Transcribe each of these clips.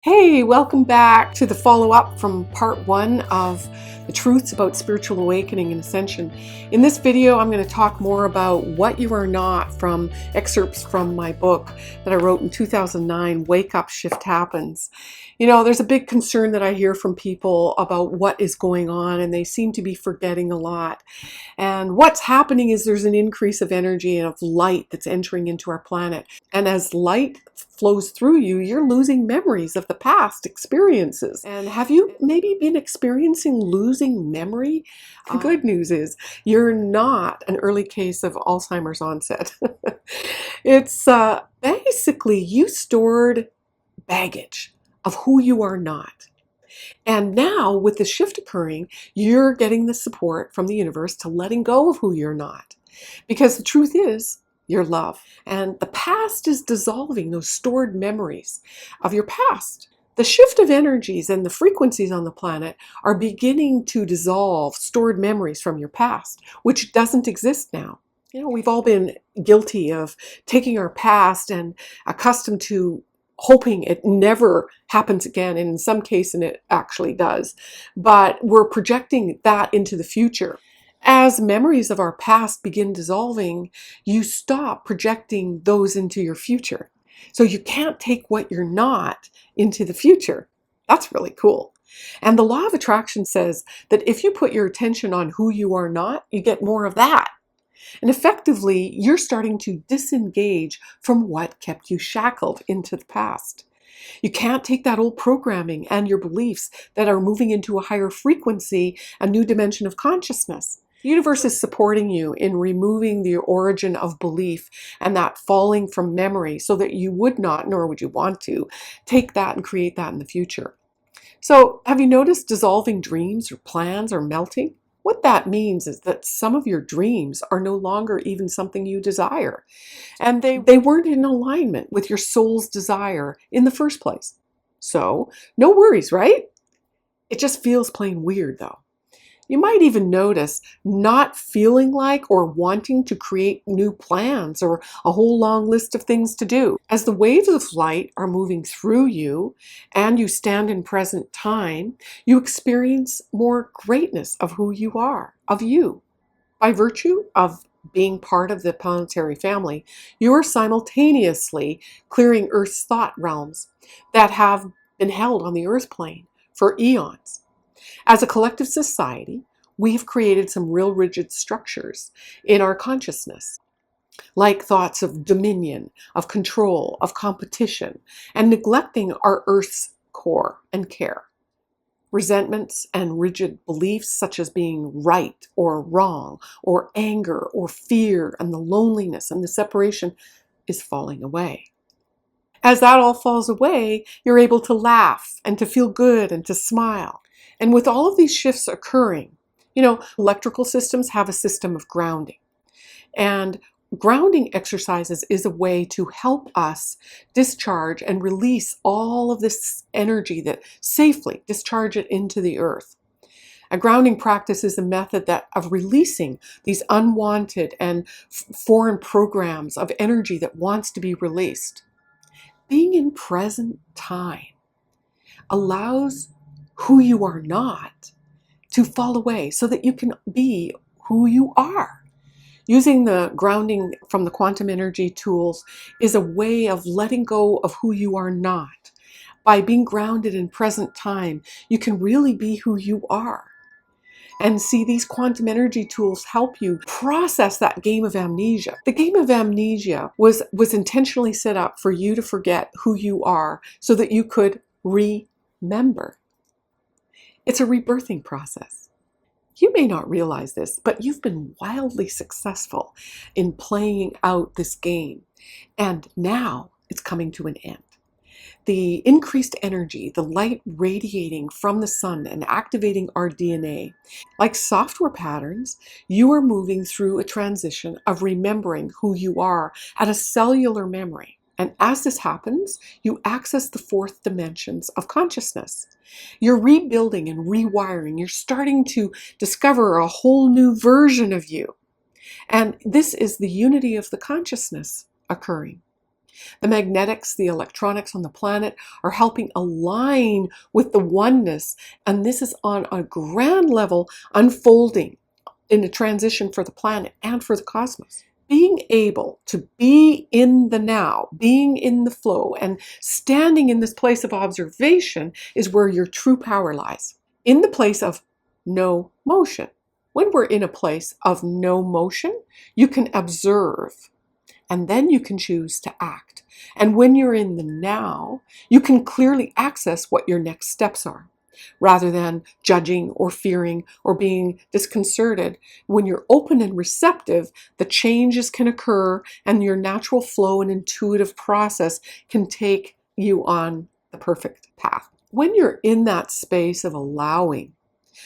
Hey, welcome back to the follow-up from part one of the truths about spiritual awakening and ascension. In this video, I'm going to talk more about what you are not from excerpts from my book that I wrote in 2009, Wake Up, Shift Happens. You know, there's a big concern that I hear from people about what is going on, and they seem to be forgetting a lot. And what's happening is there's an increase of energy and of light that's entering into our planet. And as light flows through you, you're losing memories of the past experiences. And have you maybe been experiencing losing memory? The good news is you're not an early case of Alzheimer's onset. It's basically you stored baggage of who you are not. And now with the shift occurring, you're getting the support from the universe to letting go of who you're not. Because the truth is, you're love. And the past is dissolving those stored memories of your past. The shift of energies and the frequencies on the planet are beginning to dissolve stored memories from your past, which doesn't exist now. You know, we've all been guilty of taking our past and accustomed to hoping it never happens again, and in some cases it actually does. But we're projecting that into the future. As memories of our past begin dissolving, you stop projecting those into your future. So you can't take what you're not into the future. That's really cool. And the law of attraction says that if you put your attention on who you are not, you get more of that. And effectively, you're starting to disengage from what kept you shackled into the past. You can't take that old programming and your beliefs that are moving into a higher frequency, a new dimension of consciousness. The universe is supporting you in removing the origin of belief and that falling from memory so that you would not, nor would you want to, take that and create that in the future. So have you noticed dissolving dreams or plans or melting? What that means is that some of your dreams are no longer even something you desire. And they weren't in alignment with your soul's desire in the first place. So no worries, right? It just feels plain weird though. You might even notice not feeling like or wanting to create new plans or a whole long list of things to do. As the waves of light are moving through you and you stand in present time, you experience more greatness of who you are, of you. By virtue of being part of the planetary family, you are simultaneously clearing Earth's thought realms that have been held on the Earth plane for eons. As a collective society, we have created some real rigid structures in our consciousness, like thoughts of dominion, of control, of competition, and neglecting our Earth's core and care. Resentments and rigid beliefs such as being right or wrong, or anger or fear, and the loneliness and the separation is falling away. As that all falls away, you're able to laugh and to feel good and to smile. And with all of these shifts occurring, you know, electrical systems have a system of grounding. And grounding exercises is a way to help us discharge and release all of this energy, that safely discharge it into the earth. A grounding practice is a method of releasing these unwanted and foreign programs of energy that wants to be released. Being in present time allows who you are not to fall away so that you can be who you are. Using the grounding from the quantum energy tools is a way of letting go of who you are not. By being grounded in present time, you can really be who you are. And see, these quantum energy tools help you process that game of amnesia. The game of amnesia was intentionally set up for you to forget who you are so that you could remember. It's a rebirthing process. You may not realize this, but you've been wildly successful in playing out this game. And now it's coming to an end. The increased energy, the light radiating from the sun and activating our DNA, like software patterns, you are moving through a transition of remembering who you are at a cellular memory. And as this happens, you access the fourth dimensions of consciousness. You're rebuilding and rewiring. You're starting to discover a whole new version of you. And this is the unity of the consciousness occurring. The magnetics, the electronics on the planet are helping align with the oneness, and this is on a grand level unfolding in the transition for the planet and for the cosmos. Being able to be in the now, being in the flow, and standing in this place of observation is where your true power lies. In the place of no motion. When we're in a place of no motion, you can observe, and then you can choose to act. And when you're in the now, you can clearly access what your next steps are, rather than judging or fearing or being disconcerted. When you're open and receptive, the changes can occur, and your natural flow and intuitive process can take you on the perfect path. When you're in that space of allowing,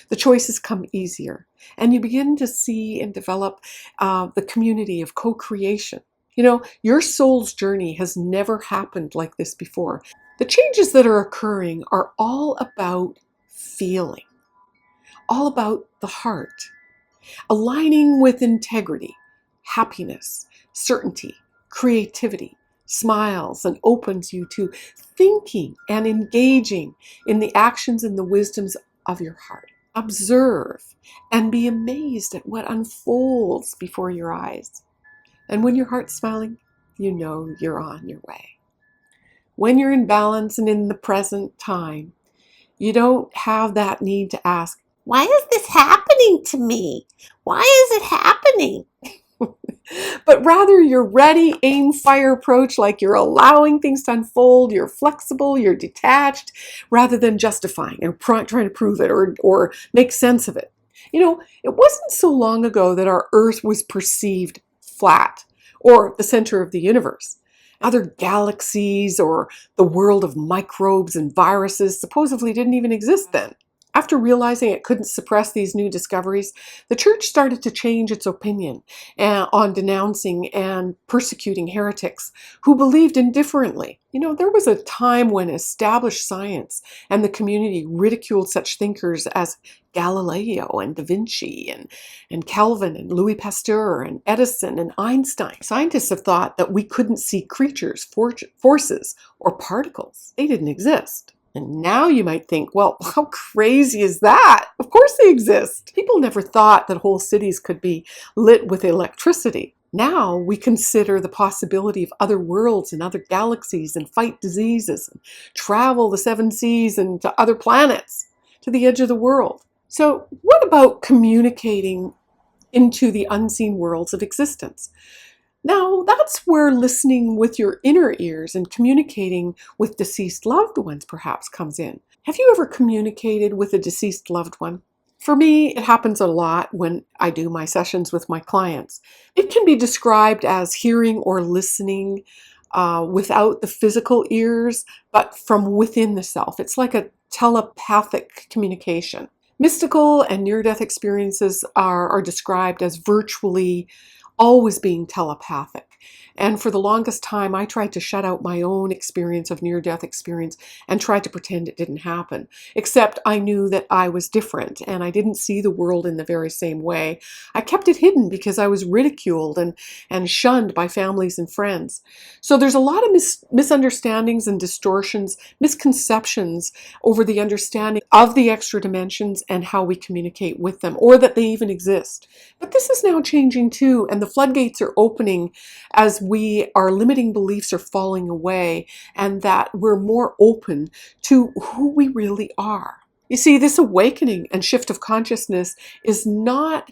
the choices come easier, and you begin to see and develop the community of co-creation. You know, your soul's journey has never happened like this before. The changes that are occurring are all about feeling, all about the heart, aligning with integrity, happiness, certainty, creativity, smiles, and opens you to thinking and engaging in the actions and the wisdoms of your heart. Observe and be amazed at what unfolds before your eyes. And when your heart's smiling, you know you're on your way. When you're in balance and in the present time, you don't have that need to ask, why is this happening to me? Why is it happening? But rather you're ready, aim, fire approach, like you're allowing things to unfold, you're flexible, you're detached, rather than justifying and trying to prove it or make sense of it. You know, it wasn't so long ago that our Earth was perceived flat or the center of the universe. Other galaxies or the world of microbes and viruses supposedly didn't even exist then. After realizing it couldn't suppress these new discoveries, the church started to change its opinion on denouncing and persecuting heretics who believed indifferently. You know, there was a time when established science and the community ridiculed such thinkers as Galileo and Da Vinci and Calvin and Louis Pasteur and Edison and Einstein. Scientists have thought that we couldn't see creatures, forces, or particles. They didn't exist. And now you might think, well, how crazy is that? Of course they exist. People never thought that whole cities could be lit with electricity. Now we consider the possibility of other worlds and other galaxies and fight diseases and travel the 7 seas and to other planets, to the edge of the world. So what about communicating into the unseen worlds of existence? Now, that's where listening with your inner ears and communicating with deceased loved ones perhaps comes in. Have you ever communicated with a deceased loved one? For me, it happens a lot when I do my sessions with my clients. It can be described as hearing or listening without the physical ears, but from within the self. It's like a telepathic communication. Mystical and near-death experiences are described as virtually always being telepathic. And for the longest time, I tried to shut out my own experience of near-death experience and tried to pretend it didn't happen. Except I knew that I was different and I didn't see the world in the very same way. I kept it hidden because I was ridiculed and shunned by families and friends. So there's a lot of misunderstandings and distortions, misconceptions over the understanding of the extra dimensions and how we communicate with them, or that they even exist. But this is now changing too, and the floodgates are opening as our limiting beliefs are falling away, and that we're more open to who we really are. You see, this awakening and shift of consciousness is not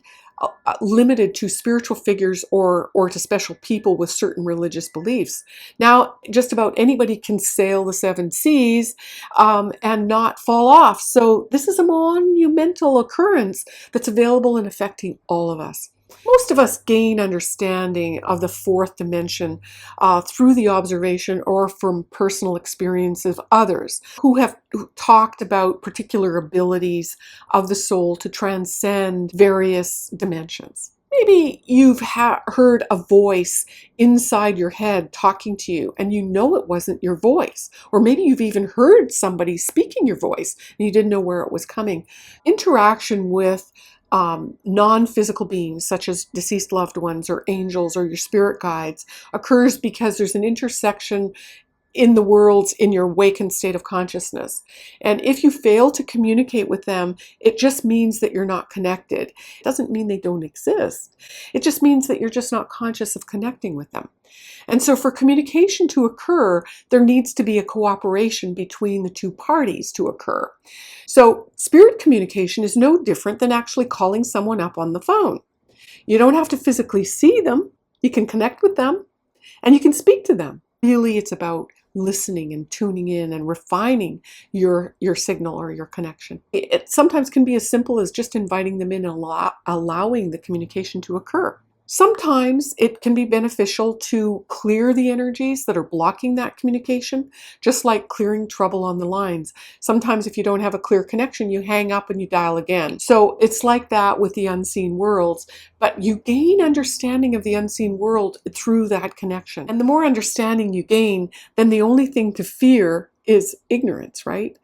limited to spiritual figures or to special people with certain religious beliefs. Now, just about anybody can sail the 7 seas and not fall off. So this is a monumental occurrence that's available and affecting all of us. Most of us gain understanding of the 4th dimension through the observation or from personal experience of others who have talked about particular abilities of the soul to transcend various dimensions. Maybe you've heard a voice inside your head talking to you and you know it wasn't your voice. Or maybe you've even heard somebody speaking your voice and you didn't know where it was coming. Interaction with non-physical beings such as deceased loved ones or angels or your spirit guides occurs because there's an intersection in the worlds in your awakened state of consciousness. And if you fail to communicate with them, it just means that you're not connected. It doesn't mean they don't exist. It just means that you're just not conscious of connecting with them. And so for communication to occur, there needs to be a cooperation between the two parties to occur. So spirit communication is no different than actually calling someone up on the phone. You don't have to physically see them. You can connect with them and you can speak to them. Really, it's about listening and tuning in and refining your signal or your connection. It sometimes can be as simple as just inviting them in and allowing the communication to occur. Sometimes it can be beneficial to clear the energies that are blocking that communication, just like clearing trouble on the lines. Sometimes if you don't have a clear connection, you hang up and you dial again. So it's like that with the unseen worlds, but you gain understanding of the unseen world through that connection. And the more understanding you gain, then the only thing to fear is ignorance, right?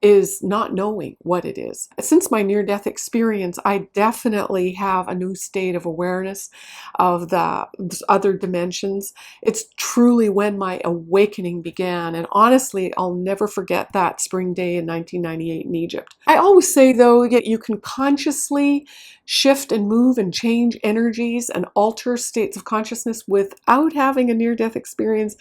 Is not knowing what it is. Since my near-death experience, I definitely have a new state of awareness of the other dimensions. It's truly when my awakening began. And honestly, I'll never forget that spring day in 1998 in Egypt. I always say, though, that you can consciously shift and move and change energies and alter states of consciousness without having a near-death experience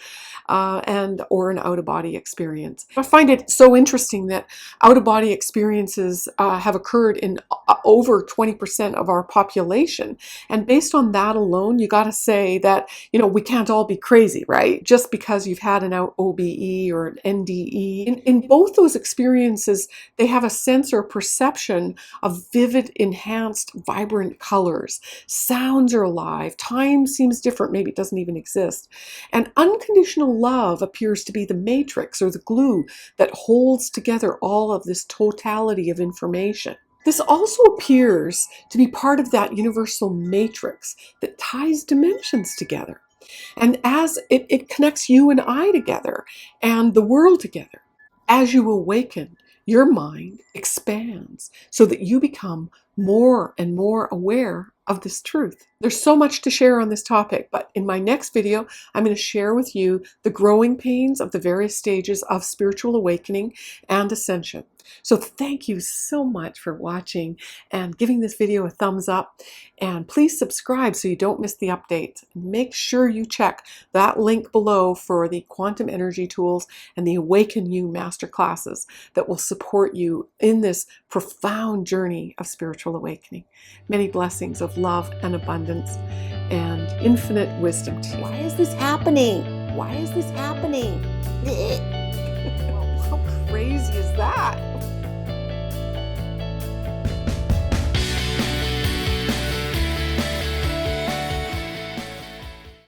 or an out-of-body experience. I find it so interesting that out-of-body experiences have occurred in over 20% of our population. And based on that alone, you got to say that, we can't all be crazy, right? Just because you've had an OBE or an NDE. In both those experiences, they have a sense or perception of vivid, enhanced, vibrant colors. Sounds are alive. Time seems different. Maybe it doesn't even exist. And unconditional love appears to be the matrix or the glue that holds together all of this totality of information. This also appears to be part of that universal matrix that ties dimensions together. And as it connects you and I together and the world together. As you awaken, your mind expands so that you become more and more aware of this truth. There's so much to share on this topic, but in my next video, I'm going to share with you the growing pains of the various stages of spiritual awakening and ascension. So thank you so much for watching and giving this video a thumbs up. And please subscribe so you don't miss the updates. Make sure you check that link below for the quantum energy tools and the Awaken You masterclasses that will support you in this profound journey of spiritual awakening. Many blessings of love and abundance and infinite wisdom to you. Why is this happening? Why is this happening? How crazy is that?